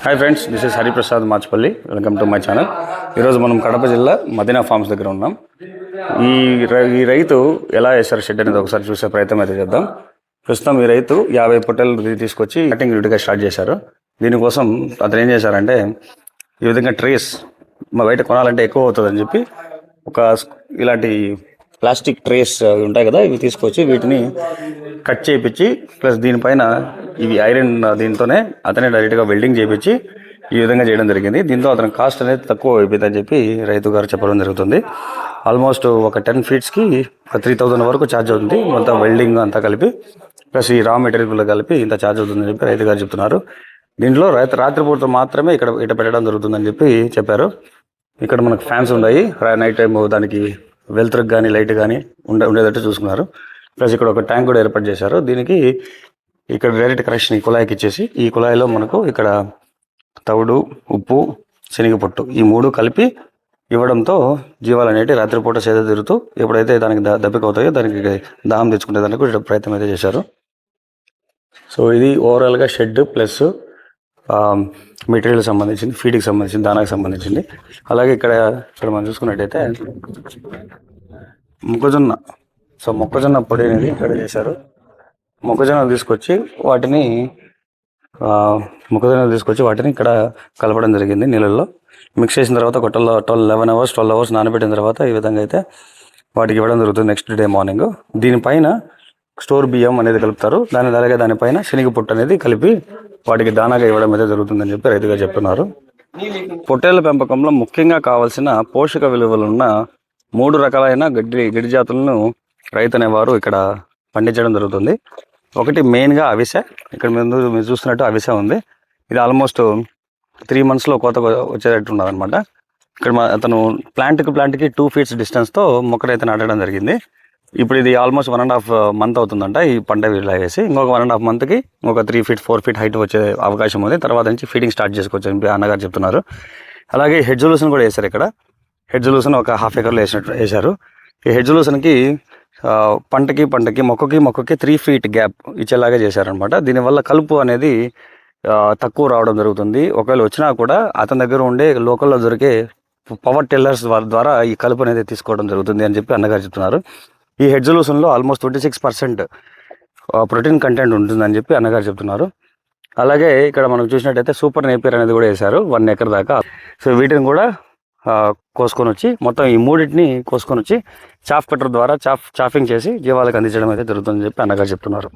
Hi friends, this is Hariprasad Machpalli. Welcome to my channel. ఈరోజు మనం కడప జిల్లా మదీనా ఫార్మ్స్ దగ్గర ఉన్నాం. ఈ రైతు ఎలా వేశారు షెడ్ అనేది ఒకసారి చూసే ప్రయత్నం అయితే చేద్దాం. ప్రస్తుతం ఈ రైతు 50 పొట్టెలు తీసుకొచ్చి కటింగ్ డ్యూటీగా స్టార్ట్ చేశారు. దీనికోసం అతను ఏం చేశారంటే, ఈ విధంగా ట్రేస్ బయట కొనాలంటే ఎక్కువ అవుతుందని చెప్పి ఇలాంటి ప్లాస్టిక్ ట్రేస్ ఉంటాయి కదా, ఇవి తీసుకొచ్చి వీటిని కట్ చేయించి ప్లస్ దీనిపైన ఇవి ఐరన్ దీంతోనే అతనే డైరెక్ట్గా వెల్డింగ్ చేయించి ఈ విధంగా చేయడం జరిగింది. దీంతో అతని కాస్ట్ అనేది తక్కువ అయిపోయిందని చెప్పి రైతు గారు చెప్పడం జరుగుతుంది. ఆల్మోస్ట్ ఒక 10 ఫీట్స్కి 3000 వరకు ఛార్జ్ అవుతుంది. మొత్తం వెల్డింగ్ అంతా కలిపి ప్లస్ ఈ రా మెటీరియల్ కలిపి ఇంత ఛార్జ్ అవుతుందని చెప్పి రైతు గారు చెప్తున్నారు. దీంట్లో రాత్రిపూట మాత్రమే ఇట పెట్టడం జరుగుతుందని చెప్పి చెప్పారు. ఇక్కడ మనకు ఫ్యాన్స్ ఉన్నాయి, నైట్ టైం దానికి వెలుతురుకు కానీ లైట్ కానీ ఉండేటట్టు చూసుకున్నారు. ప్లస్ ఇక్కడ ఒక ట్యాంక్ కూడా ఏర్పాటు చేశారు. దీనికి ఇక్కడ డైరెక్ట్ కనెక్షన్ ఈ కుళాయికి ఇచ్చేసి ఈ కుళాయిలో మనకు ఇక్కడ తవుడు, ఉప్పు, శనగపొట్టు ఈ 3 కలిపి ఇవ్వడంతో జీవాలు అనేవి రాత్రిపూట సేద తిరుగుతూ ఎప్పుడైతే దానికి దప్పిక అవుతాయో దానికి దాహం తెచ్చుకునే దానికి కూడా ప్రయత్నం అయితే చేశారు. సో ఇది ఓవరాల్గా షెడ్ ప్లస్ మెటీరియల్ సంబంధించింది, ఫీడ్కి సంబంధించింది, దానాకి సంబంధించింది. అలాగే ఇక్కడ మనం చూసుకున్నట్టయితే మొక్కజొన్న పొడి అనేది ఇక్కడ చేశారు. మొక్కజొన్నలు తీసుకొచ్చి వాటిని ఇక్కడ కలపడం జరిగింది. నీళ్ళల్లో మిక్స్ చేసిన తర్వాత ఒక 12 అవర్స్ నానబెట్టిన తర్వాత ఈ విధంగా అయితే వాటికి ఇవ్వడం జరుగుతుంది నెక్స్ట్ డే మార్నింగ్. దీనిపైన స్టోర్ బియ్యం అనేది కలుపుతారు. అలాగే దానిపైన శనగపొట్టు అనేది కలిపి వాటికి దానాగా ఇవ్వడం అయితే జరుగుతుందని చెప్పి రైతుగా చెప్తున్నారు. పొట్టేళ్ల పెంపకంలో ముఖ్యంగా కావాల్సిన పోషక విలువలు ఉన్న 3 రకాలైన గడ్డి జాతులను రైతు అనేవారు ఇక్కడ పండించడం జరుగుతుంది. ఒకటి మెయిన్గా అవిసె. ఇక్కడ మీరు చూస్తున్నట్టు అవిసె ఉంది. ఇది ఆల్మోస్ట్ 3 monthsలో కోత వచ్చేటట్టు ఉన్నది అనమాట. ఇక్కడ అతను ప్లాంట్కి 2 feet డిస్టెన్స్తో మొక్కనైతే నాటడం జరిగింది. ఇప్పుడు ఇది ఆల్మోస్ట్ 1.5 month అవుతుందంట ఈ పంట ఇలా వేసి. ఇంకొక 1.5 monthకి ఇంకొక 3 feet 4 feet హైట్ వచ్చే అవకాశం ఉంది. తర్వాత నుంచి ఫీడింగ్ స్టార్ట్ చేసుకోవచ్చు అని అన్నగారు చెప్తున్నారు. అలాగే హెడ్ సొల్యూషన్ కూడా వేశారు. ఇక్కడ హెడ్ సొల్యూషన్ ఒక 1/2 acreలో వేశారు. ఈ హెడ్ సొల్యూషన్కి పంటకి మొక్కకి 3 feet గ్యాప్ ఇచ్చేలాగా చేశారనమాట. దీనివల్ల కలుపు అనేది తక్కువ రావడం జరుగుతుంది. ఒకవేళ వచ్చినా కూడా అతని దగ్గర ఉండే లోకల్లో దొరికే పవర్ టిల్లర్స్ ద్వారా ఈ కలుపు అనేది తీసుకోవడం జరుగుతుంది అని చెప్పి అన్నగారు చెప్తున్నారు. ఈ హెడ్ సొల్యూషన్లో ఆల్మోస్ట్ 26% ప్రోటీన్ కంటెంట్ ఉంటుందని చెప్పి అన్నగారు చెప్తున్నారు. అలాగే ఇక్కడ మనం చూసినట్టయితే సూపర్ నేపియర్ అనేది కూడా వేశారు 1 acre దాకా. సో వీటిని కూడా కోసుకొని వచ్చి మొత్తం ఈ 3 కోసుకొని వచ్చి చాఫ్ కట్టర్ ద్వారా చాఫింగ్ చేసి జీవాలకు అందించడం అయితే జరుగుతుందని చెప్పి అన్నగారు చెప్తున్నారు.